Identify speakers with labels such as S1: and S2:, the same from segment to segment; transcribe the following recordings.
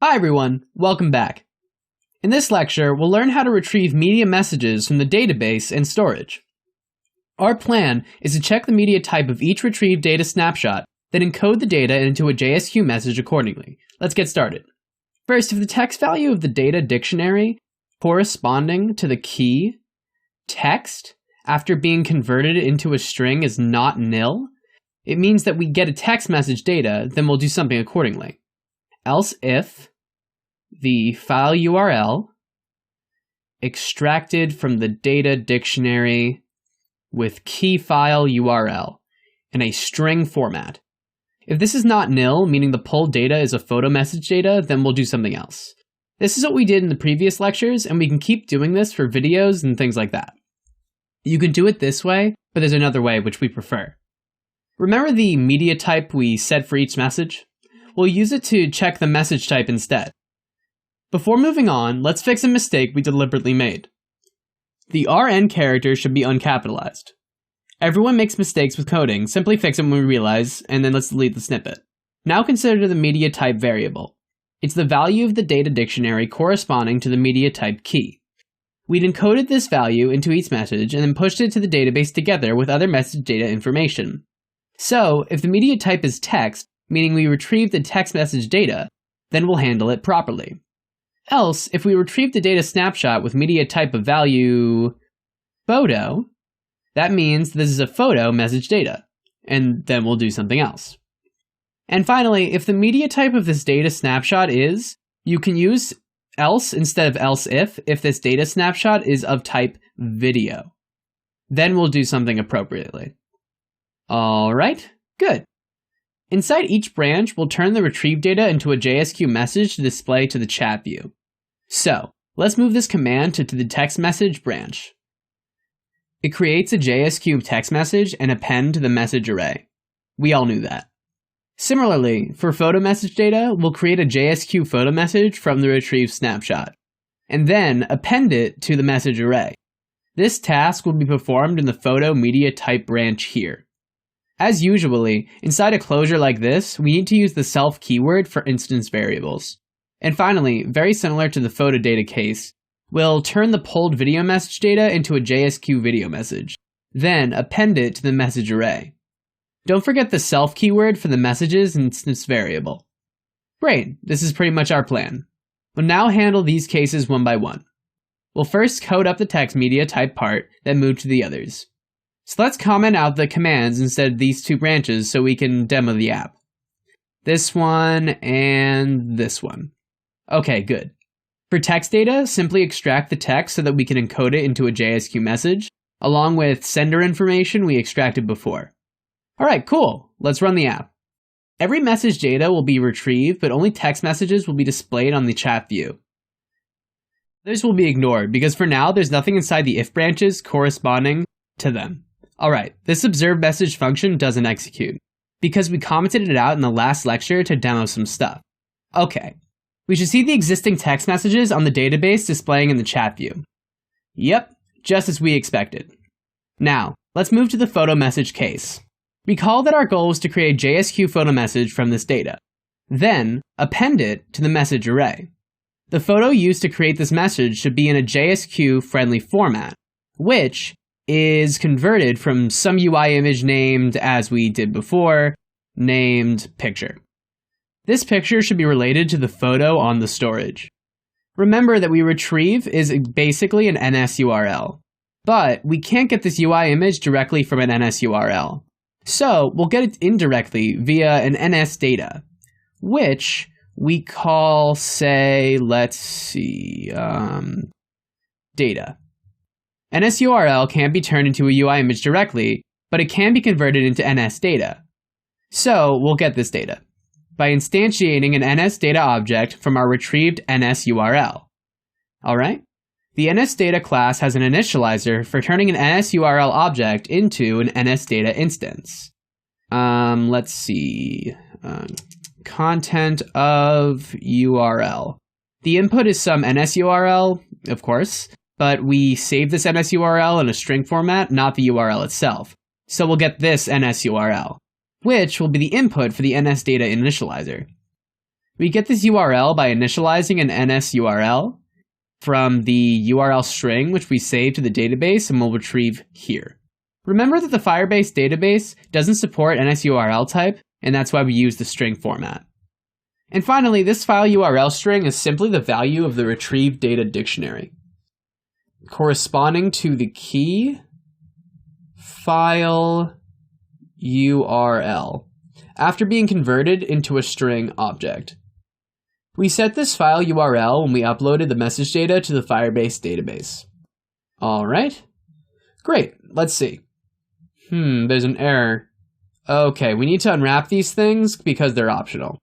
S1: Hi everyone, welcome back. In this lecture, we'll learn how to retrieve media messages from the database and storage. Our plan is to check the media type of each retrieved data snapshot, then encode the data into a JSQ message accordingly. Let's get started. First, if the text value of the data dictionary corresponding to the key text after being converted into a string is not nil, it means that we get a text message data, then we'll do something accordingly. Else if the file URL extracted from the data dictionary with key file URL in a string format. If this is not nil, meaning the pulled data is a photo message data, then we'll do something else. This is what we did in the previous lectures, and we can keep doing this for videos and things like that. You can do it this way, but there's another way which we prefer. Remember the media type we set for each message? We'll use it to check the message type instead. Before moving on, let's fix a mistake we deliberately made. The RN character should be uncapitalized. Everyone makes mistakes with coding, simply fix it when we realize, and then let's delete the snippet. Now consider the media type variable. It's the value of the data dictionary corresponding to the media type key. We'd encoded this value into each message and then pushed it to the database together with other message data information. So, if the media type is text, meaning we retrieve the text message data, then we'll handle it properly. Else, if we retrieve the data snapshot with media type of value photo, that means this is a photo message data, and then we'll do something else. And finally, if the media type of this data snapshot is, you can use else instead of else if this data snapshot is of type video. Then we'll do something appropriately. All right, good. Inside each branch, we'll turn the retrieved data into a JSQ message to display to the chat view. So, let's move this command to the text message branch. It creates a JSQ text message and append to the message array. We all knew that. Similarly, for photo message data, we'll create a JSQ photo message from the retrieved snapshot, and then append it to the message array. This task will be performed in the photo media type branch here. As usually, inside a closure like this, we need to use the self keyword for instance variables. And finally, very similar to the photo data case, we'll turn the pulled video message data into a JSQ video message, then append it to the message array. Don't forget the self keyword for the messages instance variable. Great, this is pretty much our plan. We'll now handle these cases one by one. We'll first code up the text media type part, then move to the others. So let's comment out the commands instead of these two branches so we can demo the app. This one and this one. Okay, good. For text data, simply extract the text so that we can encode it into a JSQ message, along with sender information we extracted before. Alright, cool. Let's run the app. Every message data will be retrieved, but only text messages will be displayed on the chat view. Others will be ignored, because for now, there's nothing inside the if branches corresponding to them. Alright, this observe message function doesn't execute, because we commented it out in the last lecture to demo some stuff. Okay, we should see the existing text messages on the database displaying in the chat view. Yep, just as we expected. Now, let's move to the photo message case. Recall that our goal was to create a JSQ photo message from this data. Then, append it to the message array. The photo used to create this message should be in a JSQ-friendly format, which is converted from some UI image named, as we did before, named picture. This picture should be related to the photo on the storage. Remember that we retrieve is basically an NS URL, but we can't get this UI image directly from an NS URL. So we'll get it indirectly via an NS data, which we call, say, data. NSURL can't be turned into a UI image directly, but it can be converted into NS data. So we'll get this data by instantiating an NS data object from our retrieved NS URL. Alright? The NS data class has an initializer for turning an NS URL object into an NS data instance. Content of URL. The input is some NS URL, of course, but we save this NS URL in a string format, not the URL itself. So we'll get this NS URL, which will be the input for the NS data initializer. We get this URL by initializing an NS URL from the URL string, which we save to the database and we'll retrieve here. Remember that the Firebase database doesn't support NSURL type, and that's why we use the string format. And finally, this file URL string is simply the value of the retrieved data dictionary, corresponding to the key file URL after being converted into a string object. We set this file URL when we uploaded the message data to the Firebase database. All right, great, let's see. There's an error. Okay, we need to unwrap these things because they're optional.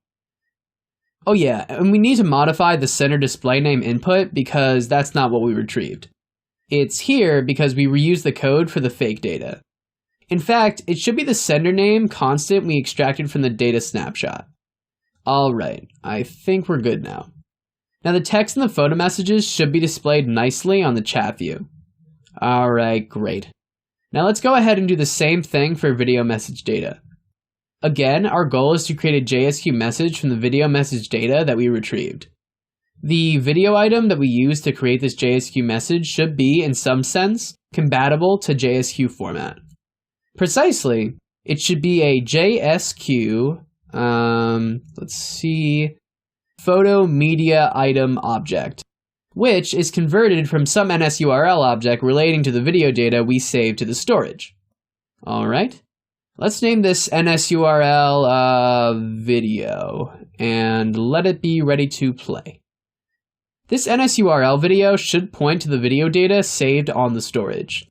S1: Oh yeah, and we need to modify the sender display name input because that's not what we retrieved. It's here because we reused the code for the fake data. In fact, it should be the sender name constant we extracted from the data snapshot. All right, I think we're good now. Now the text in the photo messages should be displayed nicely on the chat view. All right, great. Now let's go ahead and do the same thing for video message data. Again, our goal is to create a JSQ message from the video message data that we retrieved. The video item that we use to create this JSQ message should be, in some sense, compatible to JSQ format. Precisely, it should be a JSQ, photo media item object, which is converted from some NSURL object relating to the video data we saved to the storage. All right, let's name this NSURL video and let it be ready to play. This NSURL video should point to the video data saved on the storage.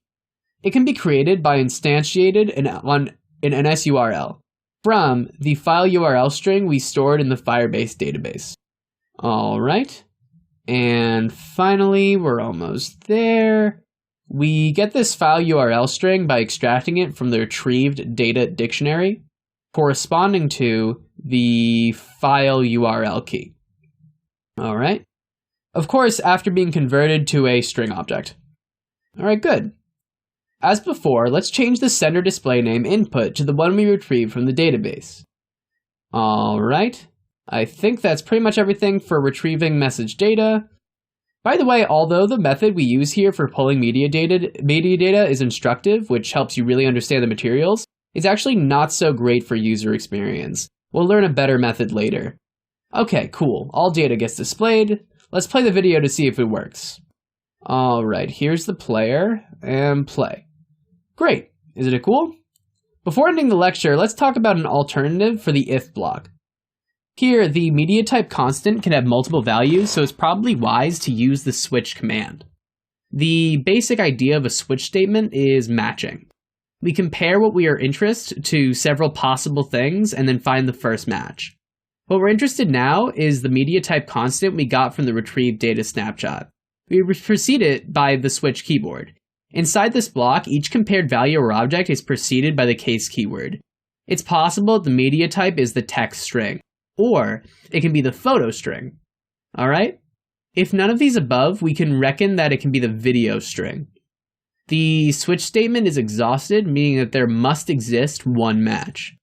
S1: It can be created by instantiated on an NSURL from the file URL string we stored in the Firebase database. All right. And finally, we're almost there. We get this file URL string by extracting it from the retrieved data dictionary, corresponding to the file URL key. All right. Of course, after being converted to a string object. All right, good. As before, let's change the sender display name input to the one we retrieved from the database. All right. I think that's pretty much everything for retrieving message data. By the way, although the method we use here for pulling media data is instructive, which helps you really understand the materials, it's actually not so great for user experience. We'll learn a better method later. Okay, cool. All data gets displayed. Let's play the video to see if it works. All right, here's the player and play. Great. Isn't it cool? Before ending the lecture, let's talk about an alternative for the if block. Here, the media type constant can have multiple values, so it's probably wise to use the switch command. The basic idea of a switch statement is matching. We compare what we are interested to several possible things and then find the first match. What we're interested now is the media type constant we got from the retrieved data snapshot. We precede it by the switch keyword. Inside this block, each compared value or object is preceded by the case keyword. It's possible the media type is the text string, or it can be the photo string. All right? If none of these above, we can reckon that it can be the video string. The switch statement is exhausted, meaning that there must exist one match.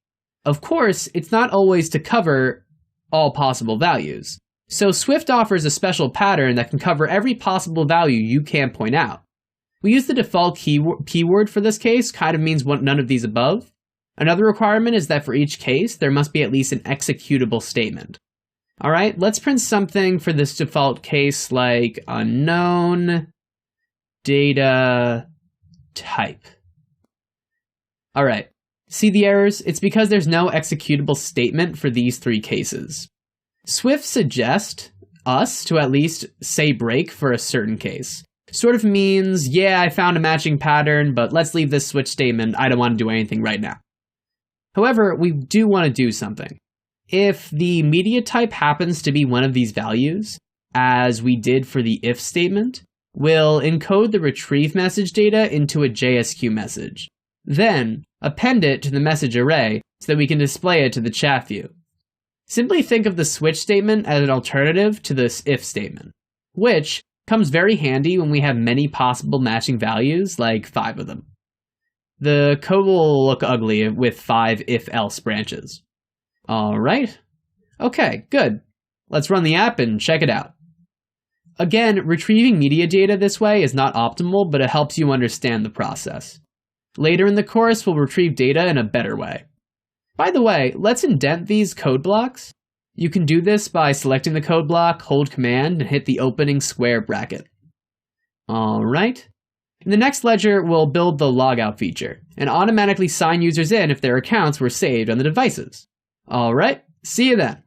S1: Of course, it's not always to cover all possible values. So Swift offers a special pattern that can cover every possible value you can point out. We use the default keyword for this case, kind of means none of these above. Another requirement is that for each case, there must be at least an executable statement. All right, let's print something for this default case like unknown data type. All right, see the errors? It's because there's no executable statement for these three cases. Swift suggests us to at least say break for a certain case. Sort of means, yeah, I found a matching pattern, but let's leave this switch statement. I don't want to do anything right now. However, we do want to do something. If the media type happens to be one of these values, as we did for the if statement, we'll encode the retrieve message data into a JSQ message. Then, append it to the message array so that we can display it to the chat view. Simply think of the switch statement as an alternative to this if statement, which comes very handy when we have many possible matching values, like 5 of them. The code will look ugly with 5 if-else branches. All right. Okay, good. Let's run the app and check it out. Again, retrieving media data this way is not optimal, but it helps you understand the process. Later in the course, we'll retrieve data in a better way. By the way, let's indent these code blocks. You can do this by selecting the code block, hold Command, and hit the opening square bracket. Alright. In the next ledger, we'll build the logout feature, and automatically sign users in if their accounts were saved on the devices. Alright, see you then.